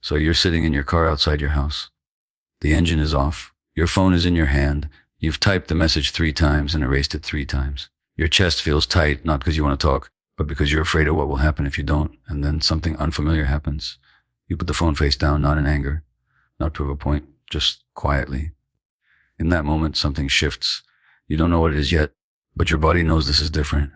So you're sitting in your car outside your house. The engine is off. Your phone is in your hand. You've typed the message 3 times and erased it 3 times. Your chest feels tight, not because you want to talk, but because you're afraid of what will happen if you don't. And then something unfamiliar happens. You put the phone face down, not in anger, not to prove a point, just quietly. In that moment, something shifts. You don't know what it is yet, but your body knows this is different.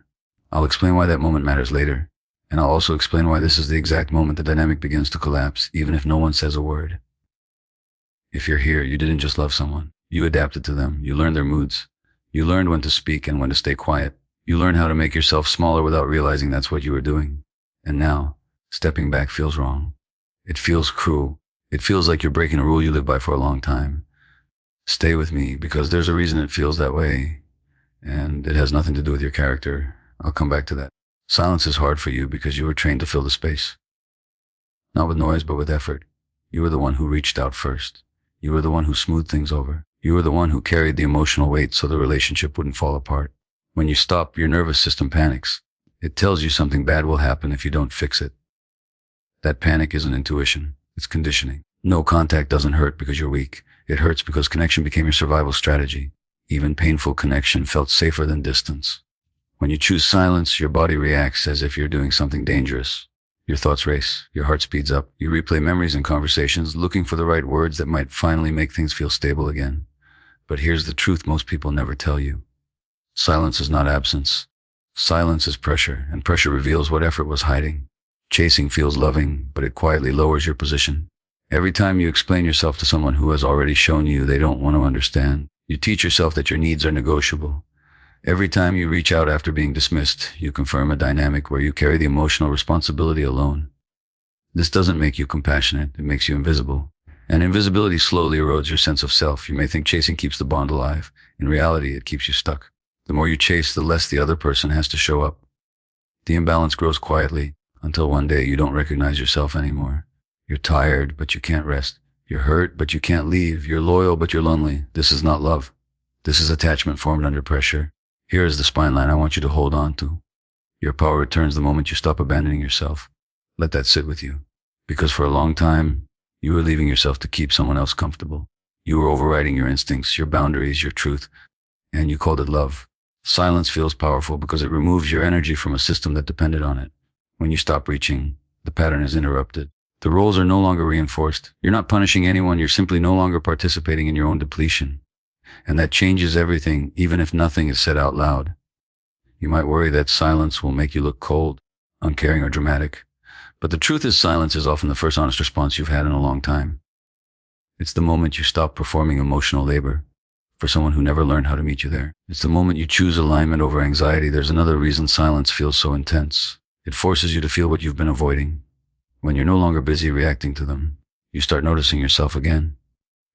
I'll explain why that moment matters later. And I'll also explain why this is the exact moment the dynamic begins to collapse, even if no one says a word. If you're here, you didn't just love someone. You adapted to them. You learned their moods. You learned when to speak and when to stay quiet. You learned how to make yourself smaller without realizing that's what you were doing. And now, stepping back feels wrong. It feels cruel. It feels like you're breaking a rule you lived by for a long time. Stay with me, because there's a reason it feels that way. And it has nothing to do with your character. I'll come back to that. Silence is hard for you because you were trained to fill the space. Not with noise, but with effort. You were the one who reached out first. You were the one who smoothed things over. You were the one who carried the emotional weight so the relationship wouldn't fall apart. When you stop, your nervous system panics. It tells you something bad will happen if you don't fix it. That panic isn't intuition. It's conditioning. No contact doesn't hurt because you're weak. It hurts because connection became your survival strategy. Even painful connection felt safer than distance. When you choose silence, your body reacts as if you're doing something dangerous. Your thoughts race, your heart speeds up, you replay memories and conversations, looking for the right words that might finally make things feel stable again. But here's the truth most people never tell you. Silence is not absence. Silence is pressure, and pressure reveals what effort was hiding. Chasing feels loving, but it quietly lowers your position. Every time you explain yourself to someone who has already shown you they don't want to understand, you teach yourself that your needs are negotiable. Every time you reach out after being dismissed, you confirm a dynamic where you carry the emotional responsibility alone. This doesn't make you compassionate, it makes you invisible. And invisibility slowly erodes your sense of self. You may think chasing keeps the bond alive. In reality, it keeps you stuck. The more you chase, the less the other person has to show up. The imbalance grows quietly until one day you don't recognize yourself anymore. You're tired, but you can't rest. You're hurt, but you can't leave. You're loyal, but you're lonely. This is not love. This is attachment formed under pressure. Here is the spine line I want you to hold on to. Your power returns the moment you stop abandoning yourself. Let that sit with you. Because for a long time, you were leaving yourself to keep someone else comfortable. You were overriding your instincts, your boundaries, your truth, and you called it love. Silence feels powerful because it removes your energy from a system that depended on it. When you stop reaching, the pattern is interrupted. The roles are no longer reinforced. You're not punishing anyone, you're simply no longer participating in your own depletion. And that changes everything, even if nothing is said out loud. You might worry that silence will make you look cold, uncaring, or dramatic. But the truth is, silence is often the first honest response you've had in a long time. It's the moment you stop performing emotional labor for someone who never learned how to meet you there. It's the moment you choose alignment over anxiety. There's another reason silence feels so intense. It forces you to feel what you've been avoiding. When you're no longer busy reacting to them, you start noticing yourself again.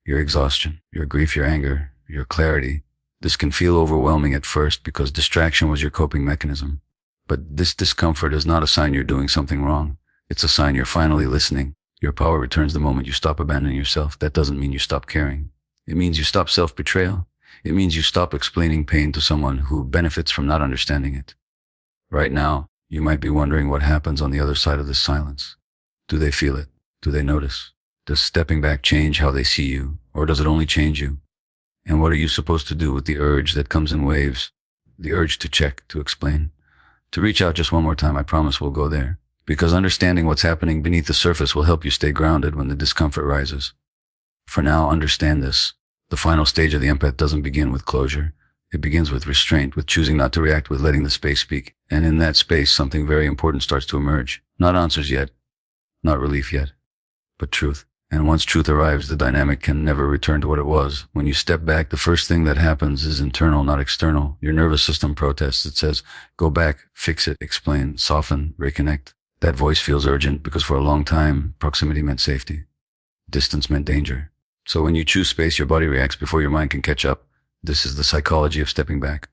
Your exhaustion, your grief, your anger, your clarity. This can feel overwhelming at first because distraction was your coping mechanism. But this discomfort is not a sign you're doing something wrong. It's a sign you're finally listening. Your power returns the moment you stop abandoning yourself. That doesn't mean you stop caring. It means you stop self-betrayal. It means you stop explaining pain to someone who benefits from not understanding it. Right now, you might be wondering what happens on the other side of this silence. Do they feel it? Do they notice? Does stepping back change how they see you, or does it only change you? And what are you supposed to do with the urge that comes in waves? The urge to check, to explain, to reach out just one more time. I promise we'll go there. Because understanding what's happening beneath the surface will help you stay grounded when the discomfort rises. For now, understand this. The final stage of the empath doesn't begin with closure. It begins with restraint, with choosing not to react, with letting the space speak. And in that space, something very important starts to emerge. Not answers yet, not relief yet, but truth. And once truth arrives, the dynamic can never return to what it was. When you step back, the first thing that happens is internal, not external. Your nervous system protests. It says, go back, fix it, explain, soften, reconnect. That voice feels urgent because for a long time, proximity meant safety. Distance meant danger. So when you choose space, your body reacts before your mind can catch up. This is the psychology of stepping back.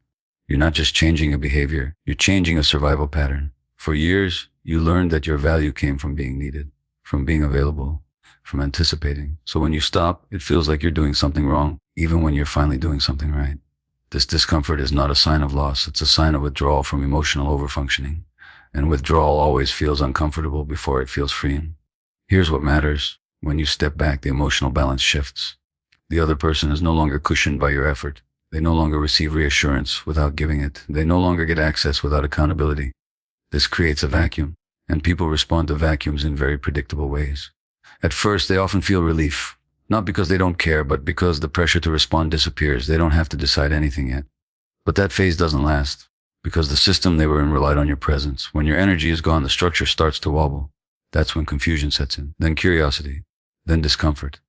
You're not just changing a behavior, you're changing a survival pattern. For years, you learned that your value came from being needed, from being available, from anticipating. So when you stop, it feels like you're doing something wrong, even when you're finally doing something right. This discomfort is not a sign of loss, it's a sign of withdrawal from emotional overfunctioning. And withdrawal always feels uncomfortable before it feels freeing. Here's what matters. When you step back, the emotional balance shifts. The other person is no longer cushioned by your effort. They no longer receive reassurance without giving it. They no longer get access without accountability. This creates a vacuum, and people respond to vacuums in very predictable ways. At first, they often feel relief, not because they don't care, but because the pressure to respond disappears. They don't have to decide anything yet. But that phase doesn't last, because the system they were in relied on your presence. When your energy is gone, the structure starts to wobble. That's when confusion sets in, then curiosity, then discomfort.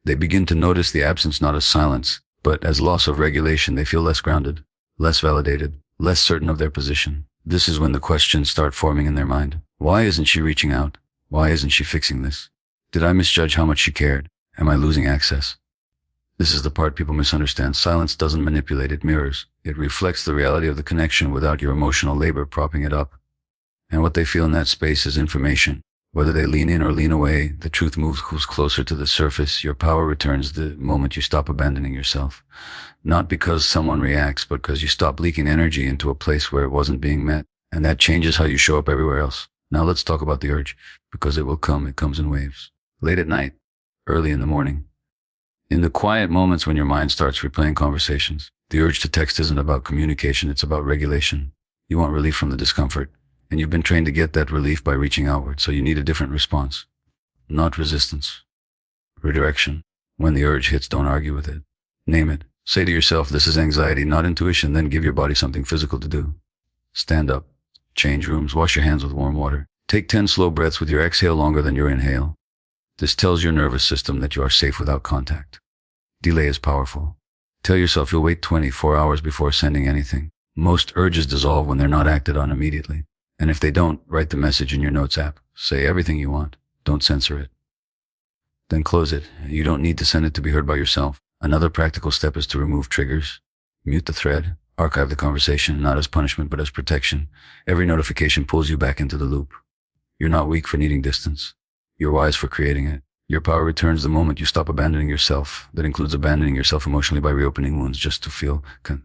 They begin to notice the absence not as silence, but as loss of regulation. They feel less grounded, less validated, less certain of their position. This is when the questions start forming in their mind. Why isn't she reaching out? Why isn't she fixing this? Did I misjudge how much she cared? Am I losing access? This is the part people misunderstand. Silence doesn't manipulate, it mirrors. It reflects the reality of the connection without your emotional labor propping it up. And what they feel in that space is information. Whether they lean in or lean away, the truth moves closer to the surface. Your power returns the moment you stop abandoning yourself. Not because someone reacts, but because you stop leaking energy into a place where it wasn't being met. And that changes how you show up everywhere else. Now let's talk about the urge, because it will come. It comes in waves. Late at night, early in the morning. In the quiet moments when your mind starts replaying conversations, the urge to text isn't about communication, it's about regulation. You want relief from the discomfort, and you've been trained to get that relief by reaching outward, so you need a different response. Not resistance. Redirection. When the urge hits, don't argue with it. Name it. Say to yourself, this is anxiety, not intuition, then give your body something physical to do. Stand up. Change rooms. Wash your hands with warm water. Take 10 slow breaths with your exhale longer than your inhale. This tells your nervous system that you are safe without contact. Delay is powerful. Tell yourself you'll wait 24 hours before sending anything. Most urges dissolve when they're not acted on immediately. And if they don't, write the message in your notes app. Say everything you want. Don't censor it. Then close it. You don't need to send it to be heard by yourself. Another practical step is to remove triggers. Mute the thread. Archive the conversation, not as punishment, but as protection. Every notification pulls you back into the loop. You're not weak for needing distance. You're wise for creating it. Your power returns the moment you stop abandoning yourself. That includes abandoning yourself emotionally by reopening wounds just to feel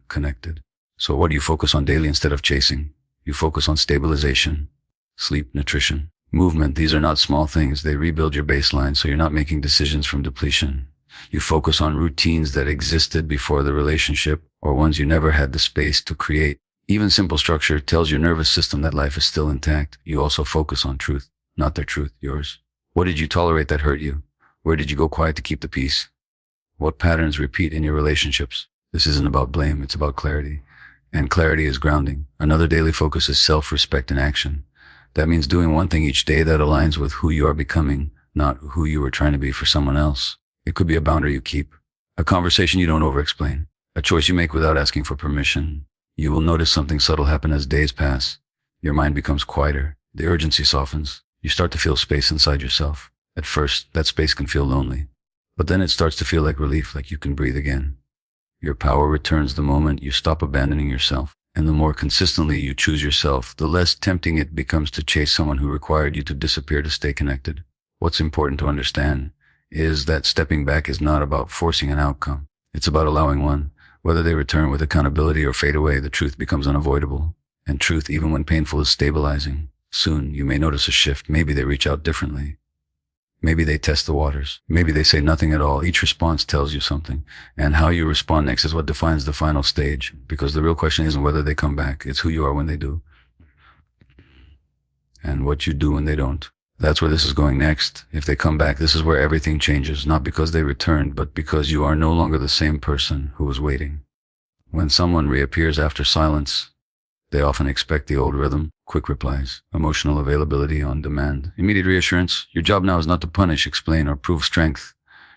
connected. So what do you focus on daily instead of chasing? You focus on stabilization, sleep, nutrition, movement. These are not small things. They rebuild your baseline so you're not making decisions from depletion. You focus on routines that existed before the relationship or ones you never had the space to create. Even simple structure tells your nervous system that life is still intact. You also focus on truth, not their truth, yours. What did you tolerate that hurt you? Where did you go quiet to keep the peace? What patterns repeat in your relationships? This isn't about blame, it's about clarity. And clarity is grounding. Another daily focus is self-respect in action. That means doing one thing each day that aligns with who you are becoming, not who you were trying to be for someone else. It could be a boundary you keep, a conversation you don't over-explain, a choice you make without asking for permission. You will notice something subtle happen as days pass. Your mind becomes quieter. The urgency softens. You start to feel space inside yourself. At first, that space can feel lonely, but then it starts to feel like relief, like you can breathe again. Your power returns the moment you stop abandoning yourself. And the more consistently you choose yourself, the less tempting it becomes to chase someone who required you to disappear to stay connected. What's important to understand is that stepping back is not about forcing an outcome. It's about allowing one. Whether they return with accountability or fade away, the truth becomes unavoidable. And truth, even when painful, is stabilizing. Soon, you may notice a shift. Maybe they reach out differently. Maybe they test the waters. Maybe they say nothing at all. Each response tells you something. And how you respond next is what defines the final stage. Because the real question isn't whether they come back. It's who you are when they do. And what you do when they don't. That's where this is going next. If they come back, this is where everything changes. Not because they returned, but because you are no longer the same person who was waiting. When someone reappears after silence, they often expect the old rhythm, quick replies, emotional availability on demand, immediate reassurance. Your job now is not to punish, explain, or prove strength.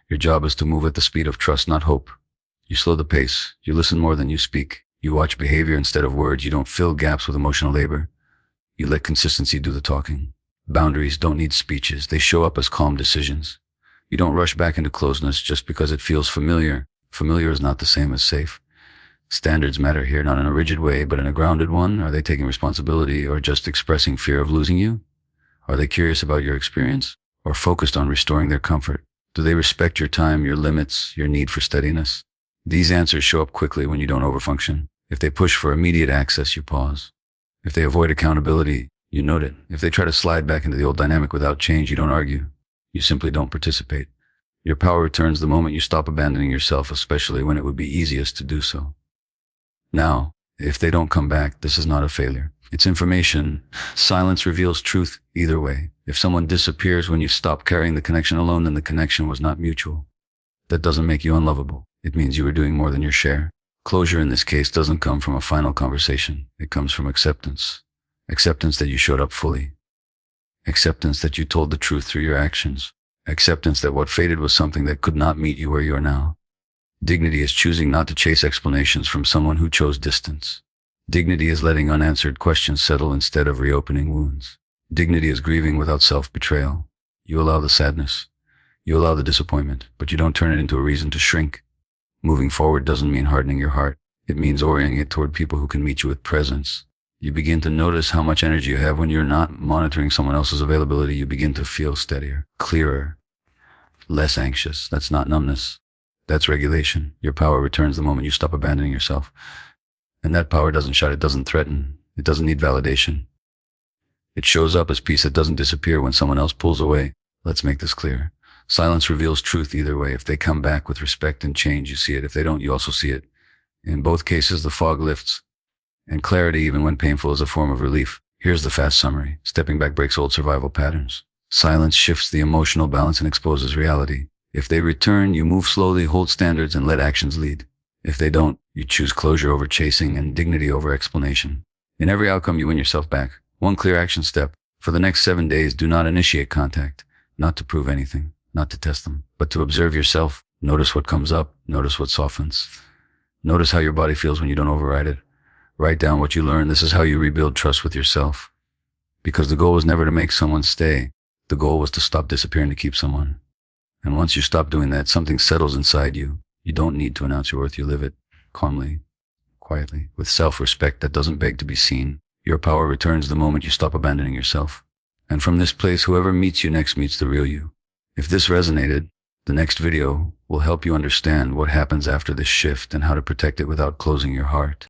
Your job is to move at the speed of trust, not hope. You slow the pace. You listen more than you speak. You watch behavior instead of words. You don't fill gaps with emotional labor. You let consistency do the talking. Boundaries don't need speeches. They show up as calm decisions. You don't rush back into closeness just because it feels familiar. Familiar is not the same as safe. Standards matter here, not in a rigid way, but in a grounded one. Are they taking responsibility or just expressing fear of losing you? Are they curious about your experience or focused on restoring their comfort? Do they respect your time, your limits, your need for steadiness? These answers show up quickly when you don't overfunction. If they push for immediate access, you pause. If they avoid accountability, you note it. If they try to slide back into the old dynamic without change, you don't argue. You simply don't participate. Your power returns the moment you stop abandoning yourself, especially when it would be easiest to do so. Now, if they don't come back, this is not a failure. It's information. Silence reveals truth either way. If someone disappears when you stop carrying the connection alone, then the connection was not mutual. That doesn't make you unlovable. It means you were doing more than your share. Closure in this case doesn't come from a final conversation. It comes from acceptance. Acceptance that you showed up fully. Acceptance that you told the truth through your actions. Acceptance that what faded was something that could not meet you where you are now. Dignity is choosing not to chase explanations from someone who chose distance. Dignity is letting unanswered questions settle instead of reopening wounds. Dignity is grieving without self-betrayal. You allow the sadness. You allow the disappointment, but you don't turn it into a reason to shrink. Moving forward doesn't mean hardening your heart. It means orienting it toward people who can meet you with presence. You begin to notice how much energy you have when you're not monitoring someone else's availability. You begin to feel steadier, clearer, less anxious. That's not numbness. That's regulation. Your power returns the moment you stop abandoning yourself. And that power doesn't shout, it doesn't threaten, it doesn't need validation. It shows up as peace that doesn't disappear when someone else pulls away. Let's make this clear. Silence reveals truth either way. If they come back with respect and change, you see it. If they don't, you also see it. In both cases, the fog lifts, and clarity, even when painful, is a form of relief. Here's the fast summary. Stepping back breaks old survival patterns. Silence shifts the emotional balance and exposes reality. If they return, you move slowly, hold standards, and let actions lead. If they don't, you choose closure over chasing and dignity over explanation. In every outcome, you win yourself back. One clear action step. For the next 7 days, do not initiate contact. Not to prove anything, not to test them, but to observe yourself. Notice what comes up. Notice what softens. Notice how your body feels when you don't override it. Write down what you learn. This is how you rebuild trust with yourself. Because the goal was never to make someone stay. The goal was to stop disappearing to keep someone. And once you stop doing that, something settles inside you. You don't need to announce your worth. You live it calmly, quietly, with self-respect that doesn't beg to be seen. Your power returns the moment you stop abandoning yourself. And from this place, whoever meets you next meets the real you. If this resonated, the next video will help you understand what happens after this shift and how to protect it without closing your heart.